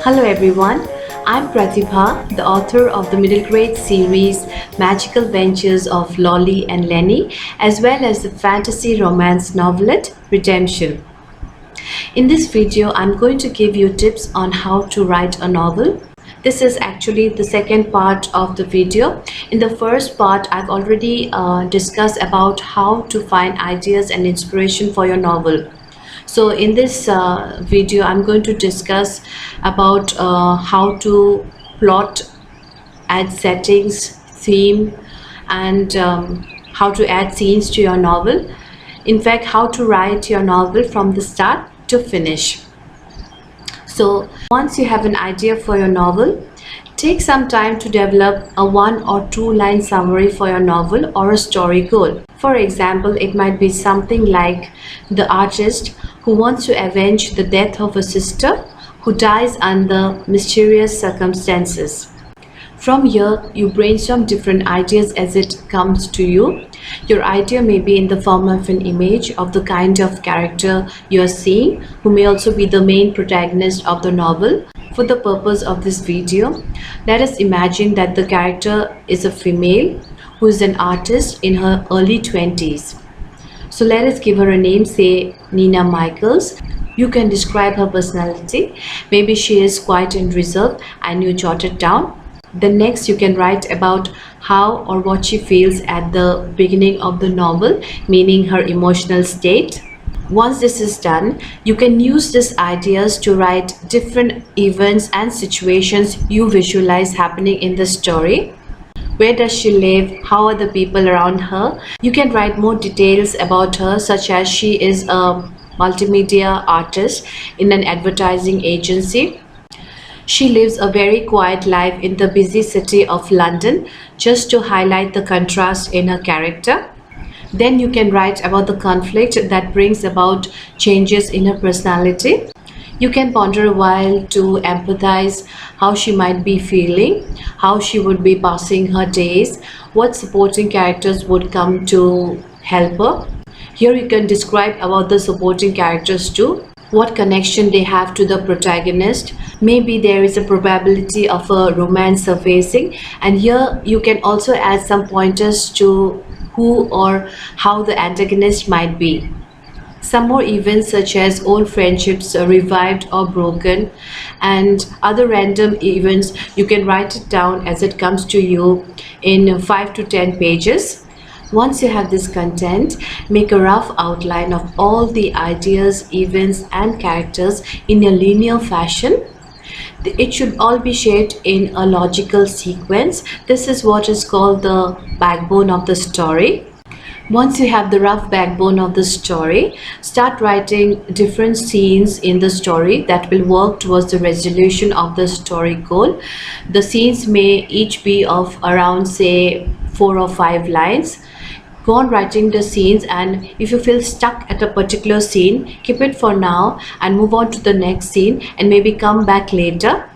Hello everyone, I'm Pratibha, the author of the middle grade series Magical Ventures of Lolly and Lenny, as well as the fantasy romance novelette Redemption. In this video, I'm going to give you tips on how to write a novel. This is actually the second part of the video. In the first part, I've already discussed about how to find ideas and inspiration for your novel. So in this video, I'm going to discuss about how to plot, add settings, theme, and how to add scenes to your novel. In fact, how to write your novel from the start to finish. So once you have an idea for your novel, take some time to develop a 1 or 2 line summary for your novel or a story goal. For example, it might be something like the artist who wants to avenge the death of a sister who dies under mysterious circumstances. From here, you brainstorm different ideas as it comes to you. Your idea may be in the form of an image of the kind of character you are seeing, who may also be the main protagonist of the novel. For the purpose of this video, let us imagine that the character is a female who is an artist in her early 20s. So let us give her a name, say Nina Michaels. You can describe her personality. Maybe she is quiet and reserved, and you jot it down. Then next you can write about how or what she feels at the beginning of the novel, meaning her emotional state. Once this is done, you can use these ideas to write different events and situations you visualize happening in the story. Where does she live? How are the people around her? You can write more details about her, such as she is a multimedia artist in an advertising agency. She lives a very quiet life in the busy city of London, just to highlight the contrast in her character. Then you can write about the conflict that brings about changes in her personality. You can ponder a while to empathize how she might be feeling, how she would be passing her days, what supporting characters would come to help her. Here you can describe about the supporting characters too, what connection they have to the protagonist. Maybe there is a probability of a romance surfacing, and here you can also add some pointers to who or how the antagonist might be. Some more events such as old friendships revived or broken, and other random events, you can write it down as it comes to you in 5 to 10 pages. Once you have this content, make a rough outline of all the ideas, events, and characters in a linear fashion. It should all be shaped in a logical sequence. This is what is called the backbone of the story. Once you have the rough backbone of the story, start writing different scenes in the story that will work towards the resolution of the story goal. The scenes may each be of around, say, 4 or 5 lines. Go on writing the scenes, and if you feel stuck at a particular scene, keep it for now and move on to the next scene and maybe come back later.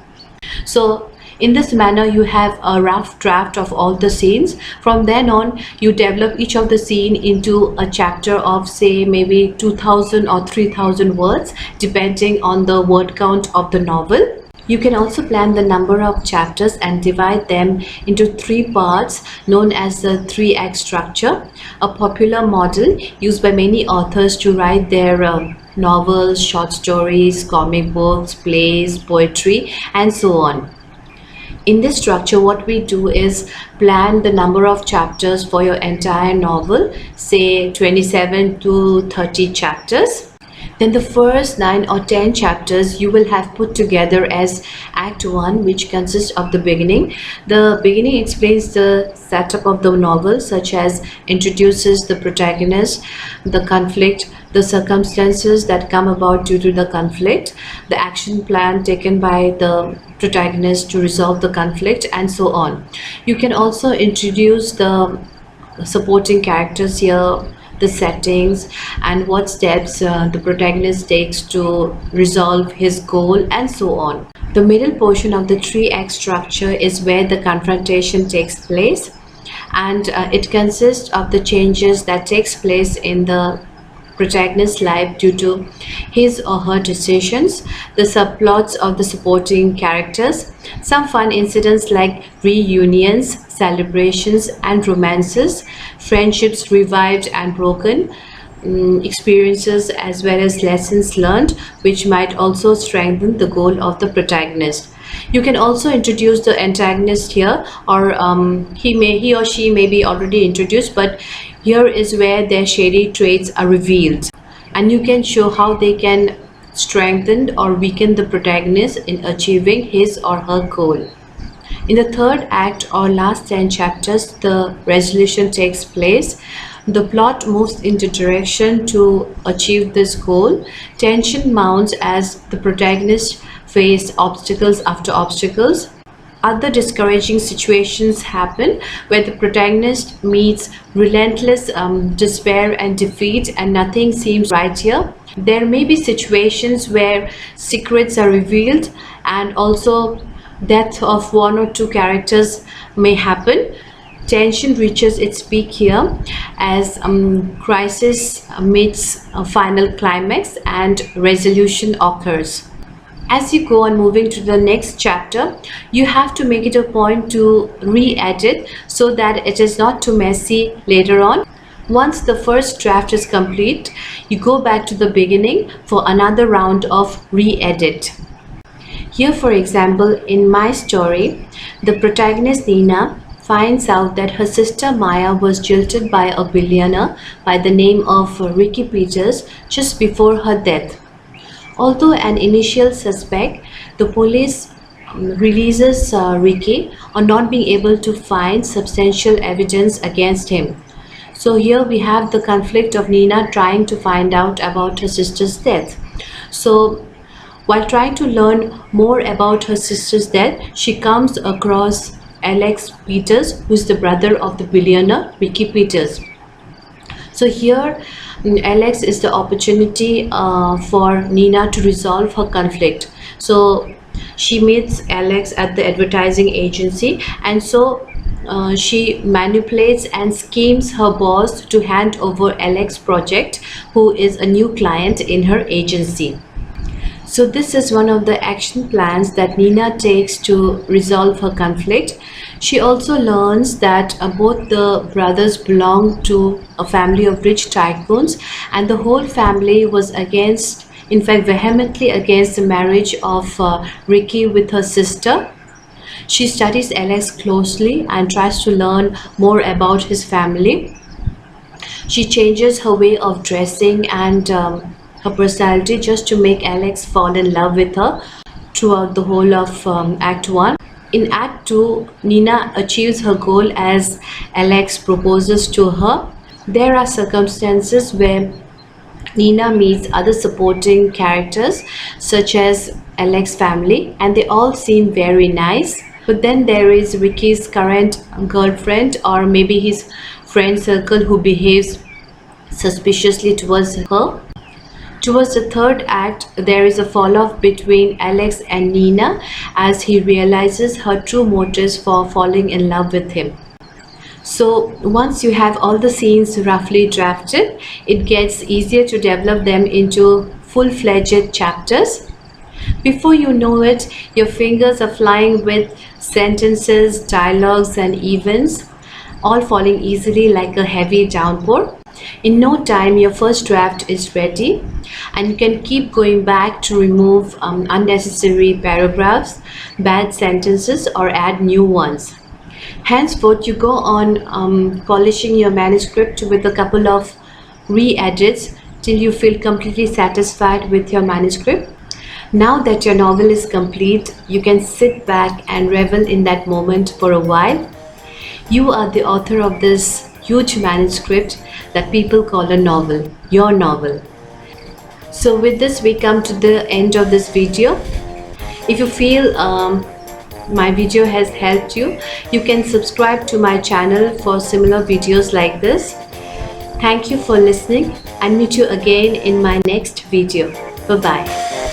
So in this manner, you have a rough draft of all the scenes. From then on, you develop each of the scene into a chapter of, say, maybe 2000 or 3000 words, depending on the word count of the novel. You can also plan the number of chapters and divide them into 3 parts known as the Threeact structure, a popular model used by many authors to write their novels, short stories, comic books, plays, poetry, and so on. In this structure, what we do is plan the number of chapters for your entire novel, say 27 to 30 chapters. Then the first 9 or 10 chapters you will have put together as Act 1, which consists of the beginning. The beginning explains the setup of the novel, such as introduces the protagonist, the conflict, the circumstances that come about due to the conflict, the action plan taken by the protagonist to resolve the conflict, and so on. You can also introduce the supporting characters here, the settings, and what steps the protagonist takes to resolve his goal, and so on. The middle portion of the Threeact structure is where the confrontation takes place, and it consists of the changes that takes place in the protagonist's life due to his or her decisions, the subplots of the supporting characters, some fun incidents like reunions, celebrations, and romances, friendships revived and broken, experiences as well as lessons learned, which might also strengthen the goal of the protagonist. You can also introduce the antagonist here, or he or she may be already introduced, but here is where their shady traits are revealed, and you can show how they can strengthen or weaken the protagonist in achieving his or her goal. In the third act or last 10 chapters, the resolution takes place. The plot moves into direction to achieve this goal. Tension mounts as the protagonist face obstacles after obstacles. Other discouraging situations happen where the protagonist meets relentless despair and defeat, and nothing seems right here. There may be situations where secrets are revealed, and also death of one or two characters may happen. Tension reaches its peak here as crisis meets a final climax and resolution occurs. As you go on moving to the next chapter, you have to make it a point to re-edit so that it is not too messy later on. Once the first draft is complete, you go back to the beginning for another round of re-edit. Here, for example, in my story, the protagonist Nina finds out that her sister Maya was jilted by a billionaire by the name of Ricky Peters just before her death. Although an initial suspect, the police releases Ricky on not being able to find substantial evidence against him. So here we have the conflict of Nina trying to find out about her sister's death. So while trying to learn more about her sister's death, she comes across Alex Peters, who is the brother of the billionaire Ricky Peters. So here Alex is the opportunity for Nina to resolve her conflict. So she meets Alex at the advertising agency, and so she manipulates and schemes her boss to hand over Alex's project, who is a new client in her agency. So this is one of the action plans that Nina takes to resolve her conflict. She also learns that both the brothers belong to a family of rich tycoons, and the whole family was against, in fact vehemently against, the marriage of Ricky with her sister. She studies Alex closely and tries to learn more about his family. She changes her way of dressing and her personality just to make Alex fall in love with her throughout the whole of Act 1. In Act 2, Nina achieves her goal as Alex proposes to her. There are circumstances where Nina meets other supporting characters such as Alex's family, and they all seem very nice. But then there is Ricky's current girlfriend, or maybe his friend circle, who behaves suspiciously towards her. Towards the third act, there is a fall-off between Alex and Nina as he realizes her true motives for falling in love with him. So once you have all the scenes roughly drafted, it gets easier to develop them into full-fledged chapters. Before you know it, your fingers are flying with sentences, dialogues, and events, all falling easily like a heavy downpour. In no time, your first draft is ready, and you can keep going back to remove unnecessary paragraphs, bad sentences, or add new ones. Henceforth, you go on polishing your manuscript with a couple of re-edits till you feel completely satisfied with your manuscript. Now that your novel is complete, you can sit back and revel in that moment for a while. You are the author of this huge manuscript that people call a novel, your novel. So with this, we come to the end of this video. If you feel my video has helped you, you can subscribe to my channel for similar videos like this. Thank you for listening, and meet you again in my next video. Bye bye.